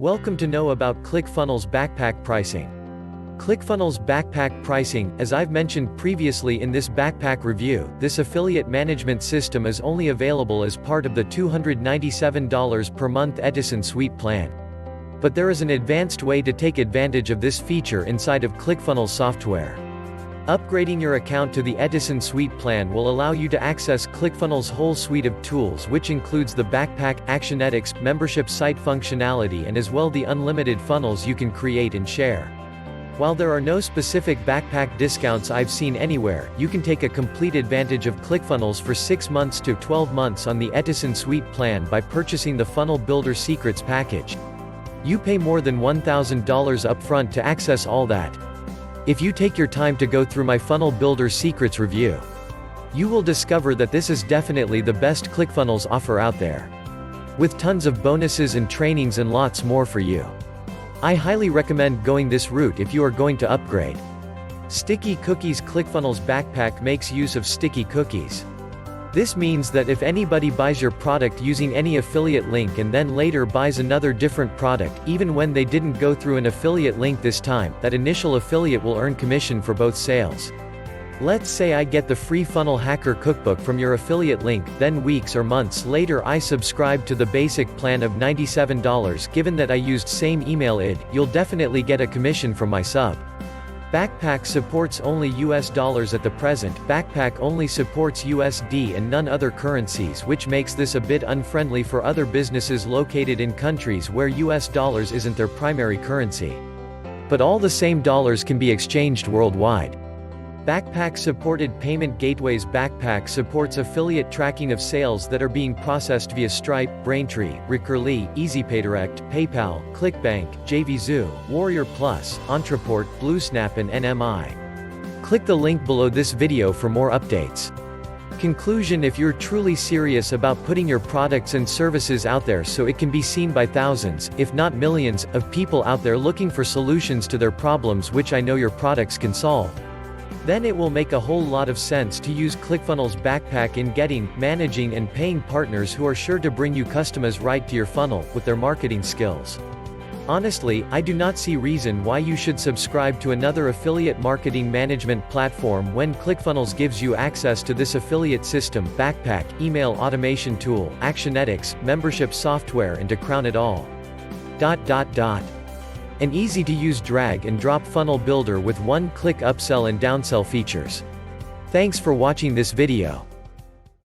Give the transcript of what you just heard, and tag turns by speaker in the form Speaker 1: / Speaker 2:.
Speaker 1: Welcome to know about ClickFunnels backpack pricing. ClickFunnels backpack pricing, as I've mentioned previously in this backpack review, this affiliate management system is only available as part of the $297 per month Edison Suite plan. But there is an advanced way to take advantage of this feature inside of ClickFunnels software. Upgrading your account to the Edison Suite plan will allow you to access ClickFunnels' whole suite of tools, which includes the Backpack, Actionetics, membership site functionality and as well the unlimited funnels you can create and share. While there are no specific backpack discounts I've seen anywhere, you can take a complete advantage of ClickFunnels for 6 months to 12 months on the Edison Suite plan by purchasing the Funnel Builder Secrets package. You pay more than $1,000 upfront to access all that. If you take your time to go through my Funnel Builder Secrets review, you will discover that this is definitely the best ClickFunnels offer out there, with tons of bonuses and trainings and lots more for you. I highly recommend going this route if you are going to upgrade. Sticky Cookies. ClickFunnels backpack makes use of sticky cookies. This means that if anybody buys your product using any affiliate link and then later buys another different product, even when they didn't go through an affiliate link this time, that initial affiliate will earn commission for both sales. Let's say I get the free Funnel Hacker Cookbook from your affiliate link, then weeks or months later I subscribe to the basic plan of $97. Given that I used same email ID, you'll definitely get a commission from my sub. Backpack supports only US dollars at the present. Backpack only supports USD and none other currencies, which makes this a bit unfriendly for other businesses located in countries where US dollars isn't their primary currency. But all the same dollars can be exchanged worldwide. Backpack supported payment gateways. Backpack supports affiliate tracking of sales that are being processed via Stripe, Braintree, Recurly, EasyPayDirect, PayPal, ClickBank, JVZoo, Warrior Plus, Entreport, BlueSnap and NMI. Click the link below this video for more updates. Conclusion: if you're truly serious about putting your products and services out there so it can be seen by thousands, if not millions, of people out there looking for solutions to their problems, which I know your products can solve, then it will make a whole lot of sense to use ClickFunnels backpack in getting, managing and paying partners who are sure to bring you customers right to your funnel, with their marketing skills. Honestly, I do not see reason why you should subscribe to another affiliate marketing management platform when ClickFunnels gives you access to this affiliate system, backpack, email automation tool, Actionetics, membership software and to crown it all, an easy-to-use drag-and-drop funnel builder with one-click upsell and downsell features. Thanks for watching this video.